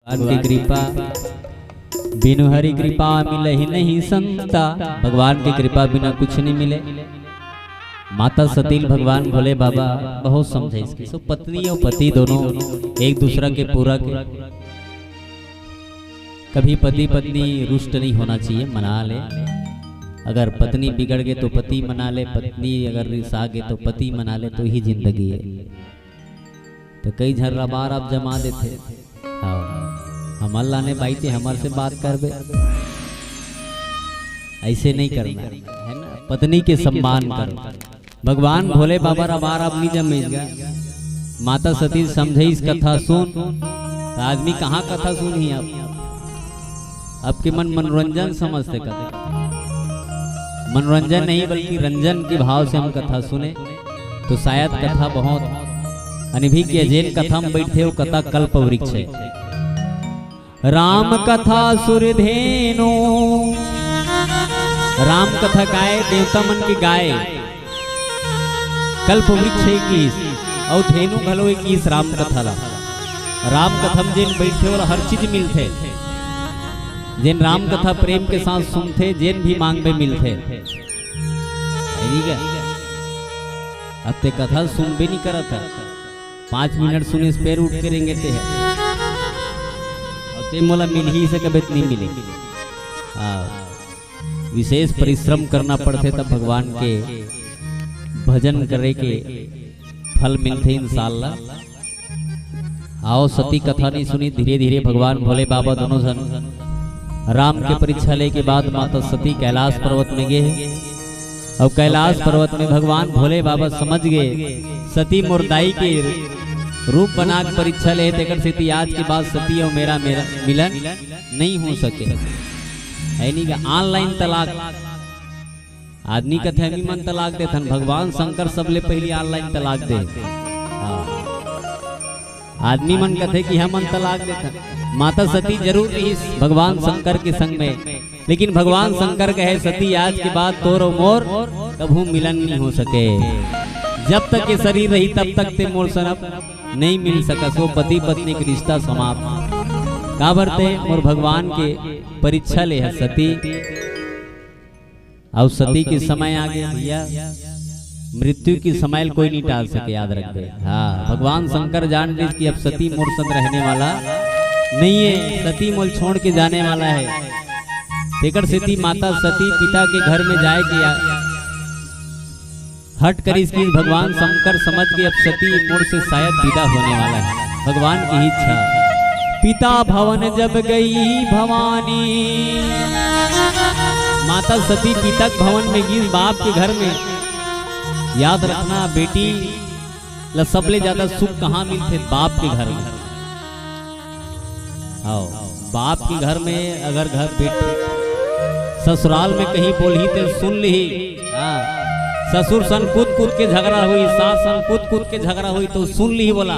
भगवान की कृपा बिनु हरि कृपा मिले ही नहीं संता। भगवान की कृपा बिना कुछ नहीं मिले। माता सती भगवान भोले बाबा बहुत समझे इसकी। सो पत्नी और पति दोनों एक दूसरा के पूरक। कभी पति पत्नी रुष्ट नहीं होना चाहिए, मना ले। अगर पत्नी बिगड़ गए तो पति मना ले, पत्नी अगर रिसा गए तो पति मना ले, तो ही जिंदगी है। तो कई झर्रा बार आप जमा देते। हम अल्लाह ने बाई थे हमारे से बात करबे, ऐसे नहीं करना है ना। पत्नी के सम्मान करो। भगवान भोले बाबा रबार अब नहीं जमेज गया। माता सती समझे इस कथा सुन। तो आदमी कहाँ कथा सुनी आप? आपके मन मनोरंजन समझते कथा। मनोरंजन नहीं बल्कि रंजन के भाव से हम कथा सुने तो शायद कथा बहुत अनभिज्ञ। जैन कथा में बैठे हो कथा कल्प वृक्ष है। राम कथा सुरधेनु, राम कथा गाय देवता मन की गाय। कल्प वृक्ष की और धेनु घलो की राम कथा ला। राम कथा में जिन बैठे और हर चीज मिलते। जिन राम कथा प्रेम के साथ सुनते, जिन भी मांग में मिलते। ठीक है, अब ते कथा सुन भी नहीं करा था। 5 मिनट सुने पैर उठ के रेंगते हैं। ते मोला मिल ही से कभी नहीं मिले। विशेष परिश्रम करना पड़ते तब भगवान के भजन करे के फल मिलते इंशाअल्लाह। आओ सती कथा नहीं सुनी। धीरे धीरे भगवान भोले बाबा दोनों जन राम के परीक्षा ले के बाद माता सती कैलाश पर्वत में गए। और कैलाश पर्वत में भगवान भोले बाबा समझ गए सती मुर्दाई के रूप बना के परीक्षा ले। तेकर से आज के बाद सती और मेरा मिलन नहीं हो सके। है नहीं का ऑनलाइन तलाक। आदमी का थे मन तलाक दे थन। भगवान शंकर सबले पहले ऑनलाइन तलाक दे। आदमी मन कथे कि हम तलाक दे थन। माता सती जरूर रही भगवान शंकर के संग में, लेकिन भगवान शंकर कहे सती आज के बाद तोर और मोर कभू मिलन नहीं हो सके। जब तक ये शरीर रही तब तक ते मोर सनप नहीं मिल सका। सो पति पत्नी का रिश्ता समाप्त। का बरते और भगवान के परीक्षा ले है सती। और सती के समय आ गया भैया। मृत्यु की समय कोई नहीं टाल सके, याद रखते। हाँ, भगवान शंकर जान ली कि अब सती मोर संग रहने वाला नहीं है। सती मोल छोड़ के जाने वाला है। तेकर सती माता सती पिता के घर में जाए कि हट कर इसकी भगवान शंकर समझ के अब सती मोड़ से शायद विदा होने वाला है। भगवान की इच्छा। पिता भवन जब गई भवानी, माता सती पिता भवन में गई बाप के घर में। याद रखना बेटी ला सबले ज्यादा सुख कहाँ मिलते? बाप के घर में। आओ, बाप के घर में अगर घर बेटी ससुराल में कहीं बोली तो सुन ली। ससुर सन कूद कूद के झगड़ा हुई, सास सन कूद कूद के झगड़ा हुई तो सुन ली बोला।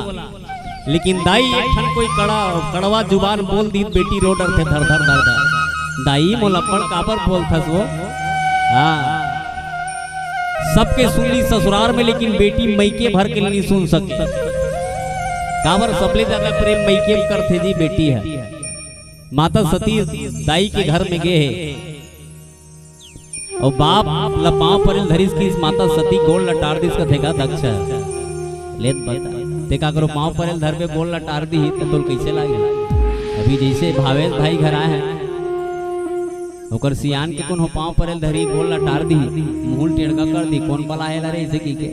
लेकिन दाई ठन कोई कड़वा जुबान बोल दी बेटी रो डर थे धर धर धर धर। दाई मोलपड़ काबर बोलथस वो। हाँ, सबके सुन ली ससुराल में, लेकिन बेटी मैके भर के नहीं सुन सके। काबर सबले ज्यादा प्रेम मैके करते जी बेटी है। माता सती दाई के घर में गए और बाप लपाव पर धरिस की माता सती गोल लटार दी। इसका थेगा दक्ष लेत बता ते का करो पांव पर धर पे गोल लटार दी तो कैसे लागे? अभी जैसे भावेश भाई घर आए हैं ओकर सियान के कौन हो पांव पर धरी गोल लटार दी, मुंह टेढ़ा कर दी। कौन बला है रे ऐसे की के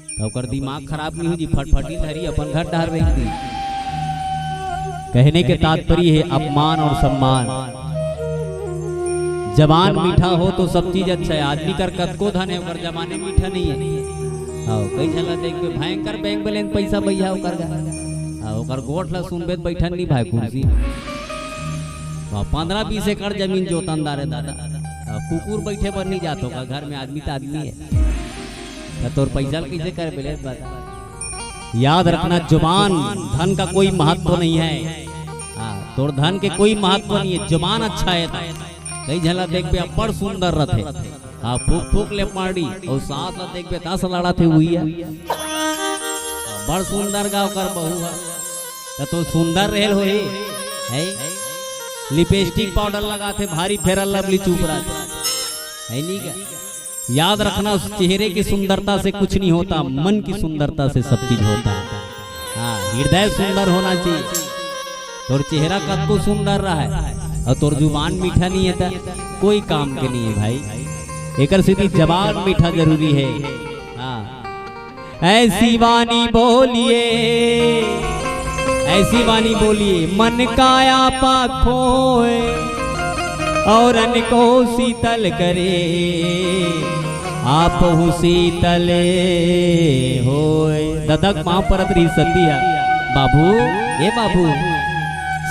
तो ओकर दिमाग खराब नहीं हो जी। फटफटी धरी अपन घर डार रही थी। कहने के तात्पर्य है अपमान और सम्मान। जबान मीठा हो तो सब चीज अच्छा है। आदमी कर कद को धन है ओकर जमाने मीठा नहीं है। आओ कई चला देख के भयंकर बैंक बैलेंस पैसा भैया ओकर गा। आओ ओकर गोठ ला सुनबे बैठन नहीं भाई कुर्सी। 15-20 एकड़ जमीन जोतनदार है दादा। कुकुर बैठे पर नहीं जातो का घर में। आदमी तो आदमी है। तोर पैसा कैसे कर बेले बता। याद रखना जुबान धन का कोई महत्व नहीं है। तोर धन के कोई महत्व नहीं है। जुबान अच्छा है। कई झला देख पे अपर सुंदर रथे। हाँ, फूक फूक ले मारी और साथ ला देख पे तास लड़ा थे हुई है। बड़ सुंदर गाँव कर बहू है तो सुंदर रहल हो। है लिपस्टिक पाउडर लगाते भारी फेरल लवली चुप रहा है नहीं क्या। याद रखना उस चेहरे की सुंदरता से कुछ नहीं होता, मन की सुंदरता से सब चीज होता है। हाँ हृदय सुंदर होना चाहिए। तोर चेहरा कब को सुंदर रहा है और तोर जुबान मीठा नहीं है कोई काम के नहीं है भाई। एक सीधी जबान मीठा जरूरी है। हाँ ऐसी वाणी बोलिए, ऐसी वाणी बोलिए मन काया पाक होए और अन्न को शीतल करे, आप हूँ शीतल होए। ददक माँ परत रही सतिया बाबू, ये बाबू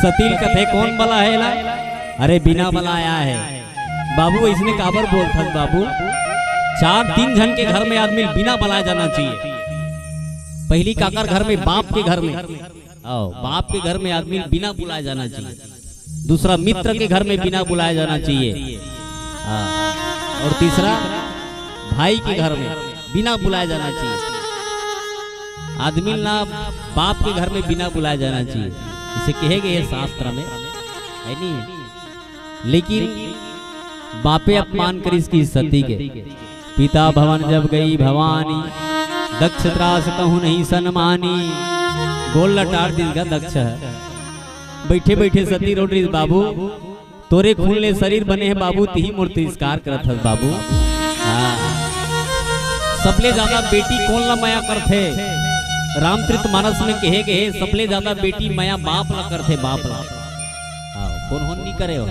सतील कथे कौन बला है ला? अरे बिना बलाया है बाबू। इसने काबर बोलता बाबू, 4-3 जन के घर में आदमी बिना बलाया जाना चाहिए। पहली काकर घर में, बाप के घर में, बाप के घर में आदमी बिना बुलाया जाना चाहिए। दूसरा मित्र के घर में बिना बुलाया जाना चाहिए। और तीसरा भाई के घर में बिना बुलाया जाना चाहिए। आदमी ना बाप के घर में बिना बुलाया जाना चाहिए, इसे कहे गए शास्त्र में है नहीं। लेकिन बापे अपमान करी इसकी सती के। पिता भवन जब गई भवानी, दक्ष त्रास कहूँ नहीं सनमानी। गोल लटार दिलगा दक्ष है। बैठे बैठे सती रोड रही बाबू, तोरे खून ले शरीर बने हैं बाबू, तिही मूर्ति तिरस्कार करत है बाबू। सबले ज्यादा बेटी कौन ला माया करथे? रामचरित मानस में कहे गए सबले ज्यादा बेटी माया बाप ला करथे, बाप ला। कौन होन नहीं करे हो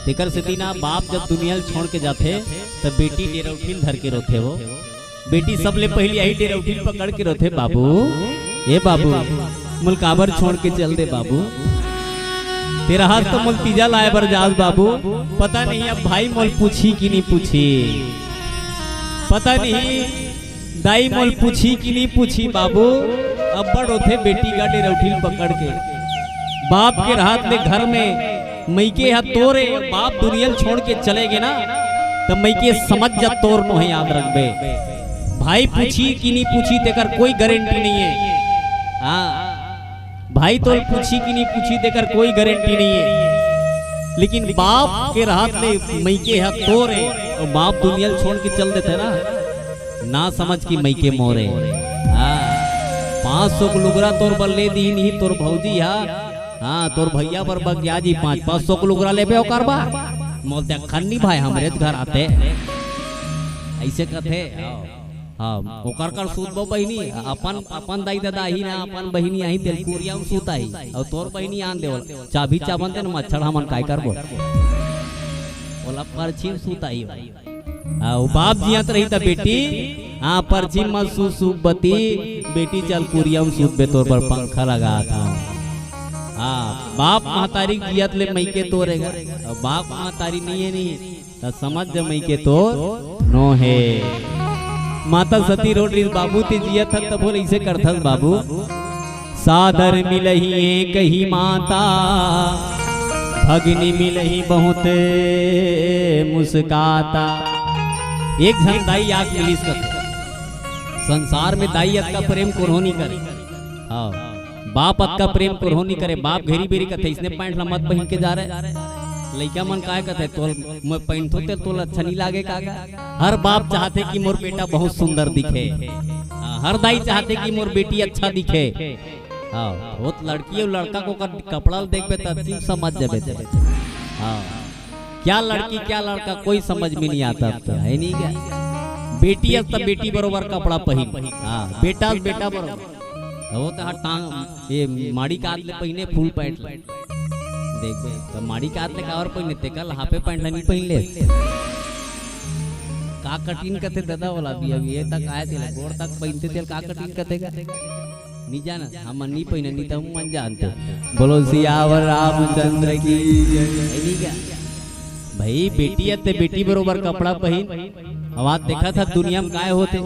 तेकर से दीना बाप जब दुनिया छोड़ के जाते तब बेटी डेरौठिल धर के रोथे। वो बेटी सबले पहली आई डेरौठिल पकड़ के रोथे बाबू। ये बाबू मुल्काबर छोड़ के चल दे बाबू, तेरा हाथ तो मुल तीजा लाए बर जाज बाबू। पता नहीं अब भाई मोल पूछी कि नहीं पूछी, पता नहीं दाई मोल पूछी कि नहीं पूछी बाबू। अब बड़ होते बेटी का डेरौठिल पकड़ के बाप के हाथ ले घर में मैके हाथ तोरे। बाप दुनिया छोड़ के चले गए ना तो मैके समझ जा तोर नो है, याद रखबे। भाई पूछी कि नहीं पूछी तेकर कोई गारंटी नहीं है। हाँ भाई तो पूछी कि नहीं पूछी देकर कोई गारंटी नहीं है। लेकिन बाप के हाथ में मैके हाथ तोरे और बाप दुनिया छोड़ के चल देते ना समझ की मैके मोरे। 500 को लुगरा तोर बल ले दी नहीं तोर भौजी। हाँ तोर भैया पर बगिया जी 500 को लुगरा ले करबा मोल खन्नी भाई हमरे घर आते ऐसे कथे। हाँ ओकर कर सूत बो बहिनी अपन दाई दादा ही ना अपन बहिनी आई तेल कुरिया में सूत आई और तोर बहिनी आन देवल चाबी चाबन दे मच्छर हमन काय करबो ओला परछी सूत आई। ओ बाप जियात रही त बेटी हाँ परछी में सुबती बेटी चल कुरिया में सूत बे तोर पर पंखा लगा था। हाँ बाप महतारी जियत ले मैके तोरेगा और बाप महतारी नहीं है नहीं तो समझ जा मैके तो नो है। माता सती रोड रही बाबू ते जिया था तब बोले इसे करथस बाबू। सादर मिलही कही माता, भगनी मिलही बहुत मुस्काता। एक जन दाई आग मिली संसार में दाई अत का प्रेम कोरहो नहीं करे। हाँ बाप अत का प्रेम कोरहो नहीं करे। बाप घेरी बेरी कथे इसने पैंट ला मत पहन के जा रहे लइका मन काय कथे तोल मैं पहनतो ते तोल अच्छा नहीं लागे कागा। हर बाप चाहते कि मोर बेटा बहुत सुंदर दिखे। हर दाई चाहते कि मोर बेटी अच्छा दिखे। हाँ बहुत लड़की और लड़का को कपड़ा देखबे तब समझ जाबे। हाँ क्या लड़की क्या लड़का कोई समझ में नहीं आता अब तो है नहीं क्या। बेटी अब तब बेटी बरोबर कपड़ा पहन। हाँ बेटा बेटा बरोबर वो तो टांग ये माड़ी काट ले पहने फुल पैंट देख तो माड़ी काट ले का और पहने ते कल हाफे पैंट नहीं पहन ले का कटिंग कथे दादा वाला भी अभी ये तक आए थे गोड़ तक पहनते थे का कटिंग कथेगा नहीं जाना हम नहीं पहने नहीं तो हम मन जानते। बोलो सियावर रामचंद्र की नहीं क्या भाई। बेटी है बेटी बरोबर कपड़ा पहन। आवाज देखा था दुनिया में काय होते।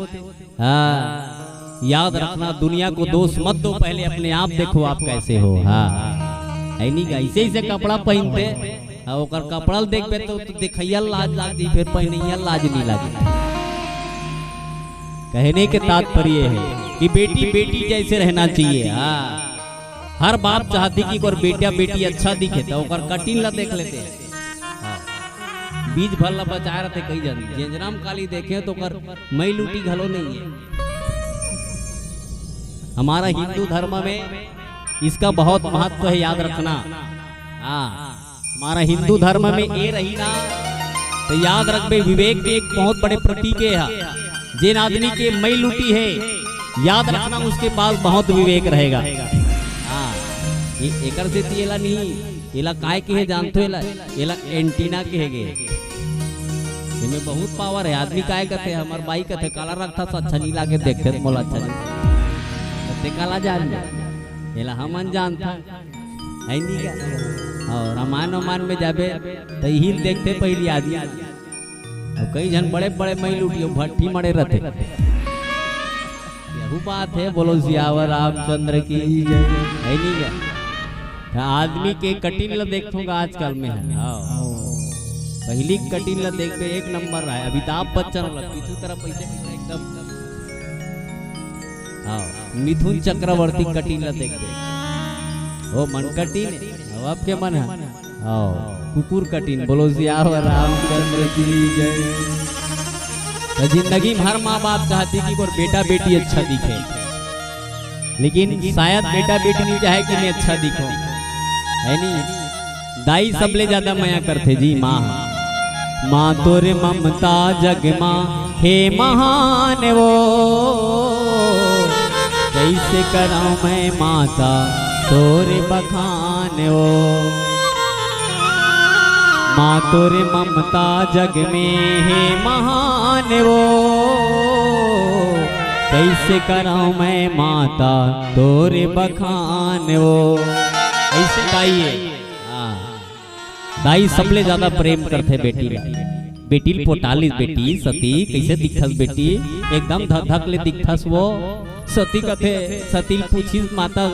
हाँ याद रखना दुनिया को दोष मत दो, पहले अपने आप देखो आप कैसे हो। हाँ नहीं ऐसे ऐसे कपड़ा पहनते ओकर कपड़ा देखबे तो देखैया लाज लागी फिर पहनैया लाज नहीं लागी। कहने के तात्पर्य है कि बेटी बेटी जैसे रहना चाहिए। हाँ हर बाप चाहती कि और बेटा बेटी अच्छा दिखे तो ओकर कटिंग ला देख लेते हैं। बीज भर ला बचाए रहते कई जन जेंजराम काली देखे तो कर मई लूटी घलो नहीं है। हमारा हिंदू धर्म में इसका बहुत महत्व है, याद रखना। हमारा हिंदू धर्म में ये रही ना तो याद रखबे विवेक के एक बहुत बड़े प्रतीक है। जिन आदमी के मई लूटी है याद रखना उसके पास बहुत विवेक रहेगा। ये एकर से एला नहीं एला काय के है जानते एला एला एंटीना के है गे। इनमें बहुत पावर है। आदमी काय कहते हमार बाई कहते काला रंग था अच्छा नहीं लागे देखते तो मोला अच्छा नहीं काला जान एला हम जानता है नहीं क्या। और रामायण में जाबे तो ही देखते पहली आदमी और कई जन बड़े बड़े मई लूटियो भट्टी मरे रहते। यही बात है। बोलो सियावर रामचंद्र की जय है नहीं क्या। आदमी के कटिंग ला देखूंगा आजकल में है। पहली कटिंग ला देख एक नंबर रहा है। अमिताभ बच्चन पीछू तरफ पैसे एकदम मिथुन चक्रवर्ती कटिंग ला देख ओ मन कटिंग अब के मन है कुकुर कटिंग। बोलो सियावर रामचंद्र की जय। तो जिंदगी में हर माँ बाप चाहती कि और बेटा बेटी अच्छा दिखे, लेकिन शायद बेटा बेटी नहीं चाहे कि मैं अच्छा दिखूं है नहीं। दाई सबले ज्यादा माया करते जी माँ। माँ तोरे ममता जग माँ हे महान वो, कैसे कराऊं मैं माता तोरे बखान वो। माँ तोरे ममता जग में है महान वो, कैसे कराऊं मैं माता तोरे बखान वो। ऐसे दाई है। दाई सबले ज्यादा प्रेम करते बेटी ला। बेटी पोटालिस बेटी सती कैसे दिखस बेटी एकदम धक धक ले दिखस वो। सती कथे सती पूछिस माता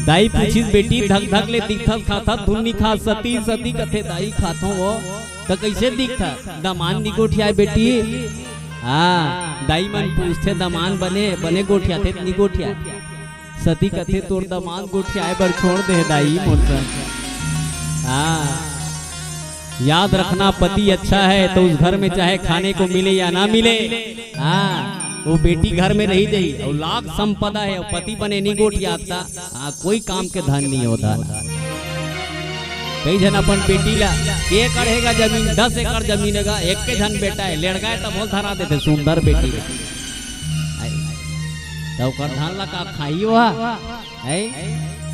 दाई पूछिस बेटी धक धक ले दिखस खाता धुन्नी खा। सती सती कथे दाई खातो वो तो कैसे दिखता दमान निगोठिया बेटी। दाई मन पूछते दमान बने बने गोठिया थे निगोठिया। सती कथे तोर दमान गोठिया बर छोड़ दे दाई मोर। याद रखना पति अच्छा है तो उस घर में चाहे खाने को मिले या ना मिले वो बेटी घर में रही जाई और लाख संपदा है और पति बने नहीं गोठिया कोई काम के धन नहीं होता। कई जन अपन बेटी ला 1 एकड़ जमीन 10 एकड़ जमीन है एक के जन बेटा है लड़का है तो बहुत धरा देते सुंदर बेटी तो धान ला का खाई हुआ है।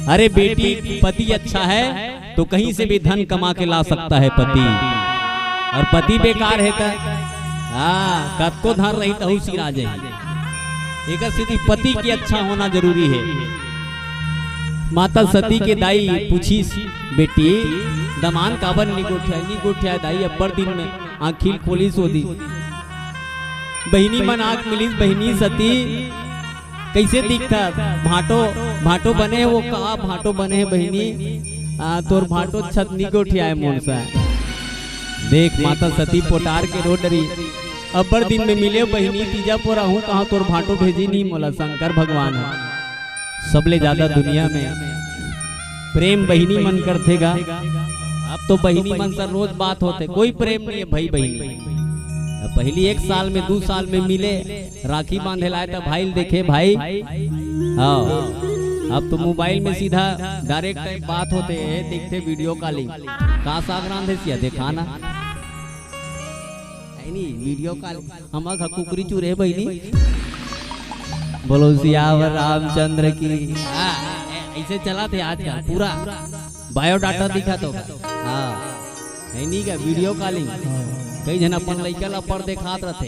अरे बेटी पति अच्छा है तो कहीं से भी धन कमा के ला सकता है पति, और पति बेकार है कद को धन रही तो सिरा जाए। एक सीधी पति की अच्छा होना जरूरी है। माता सती के दाई पूछी बेटी दमान काबर निगोठिया दाई अब्बर दिन में आखिल खोली सोदी। बहिनी मन आंख मिली बहिनी सती कैसे दिखता भाटो भाटो बने वो कहा भाटो बने बहिनी तोर भाटो छत निगोठिया है मोनसा। देख माता सती पोटार के रो डरी अब्बर दिन में मिले बहिनी तीजा पोरा हूँ कहा तोर भाटो भेजी नहीं मोला शंकर भगवान है। सबले ज्यादा दुनिया में प्रेम बहिनी मन करतेगा। अब तो बहिनी मन से रोज बात होते कोई प्रेम नहीं है भाई बहिनी। पहली 1 साल में 2 साल में मिले राखी बांधे लाए तो भाई देखे भाई। अब तो मोबाइल में सीधा डायरेक्ट बात होते है देखते वीडियो कॉलिंग का सागरान है दिखाना नहीं वीडियो कॉल हम कुकरी चूरे बहनी। बोलो सियावर रामचंद्र की। ऐसे चला थे आजकल पूरा बायोडाटा दिखा तो नहीं क्या वीडियो कॉलिंग। कई जन अपन लइका ला पर देखात रहते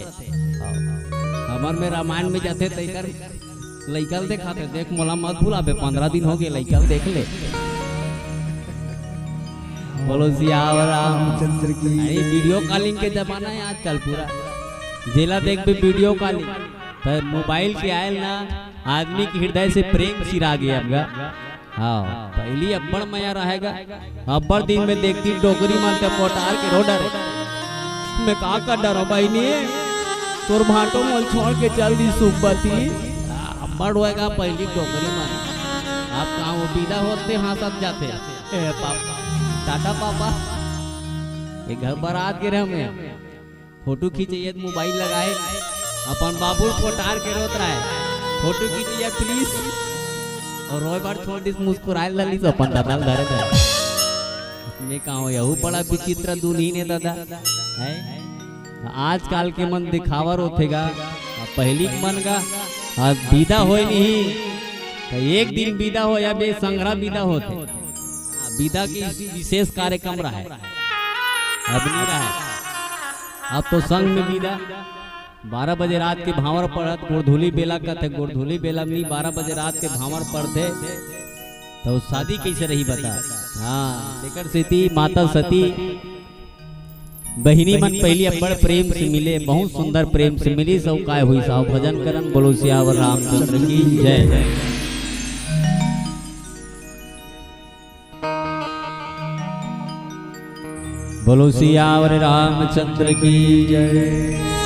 हमर में रामायण में जाते तैकर लइका देखाते देख मोला मत भुलाबे 15 दिन हो गए लइका देख ले। बोलो सियावर रामचंद्र की। वीडियो कॉलिंग के जमाना है आजकल पूरा जेला देख भी वीडियो कॉलिंग तो मोबाइल के आयल ना आदमी के हृदय से प्रेम सिरा गया। हाँ पहली अब्बड़ मया रहेगा अब्बड़ दिन में देखती डोगरी मानते पोटार के रोडर मैं का कर डरो बहनी तोर भाटो मोल छोड़ के चल दी सुबती बड़ होएगा पहली डोकरी मन आप कहाँ वो विदा होते हाँ सब जाते ए पापा टाटा पापा ये घर बारात गिरे हमें फोटो खींचिए मोबाइल लगाए अपन बाबू फोटार के रोत रहा है फोटो खींचिए प्लीज और रोई बार छोड़ दिस मुस्कुराए लली तो अपन दादा धरे थे मैं कहा यहू बड़ा विचित्र दुल्ही ने दादा है आजकल के मन दिखावा रोथेगा पहली मन का विदा हो नहीं तो एक दिन विदा हो या बे संग्रह विदा होते विदा की विशेष कार्यक्रम रहा है अब नहीं रहा है अब तो संग में विदा 12 बजे रात के भावर पड़त गोरधुली बेला कहते गोरधुली बेला में 12 बजे रात के भावर पड़ते तो शादी कैसे रही बता। हाँ लेकर सती माता सती बहिनी मन पहली बड़ प्रेम से मिले बहुत सुंदर प्रेम से मिली सब काय हुई साहब भजन करन बोलो सियावर रामचंद्र की जय। बोलो सियावर रामचंद्र की जय।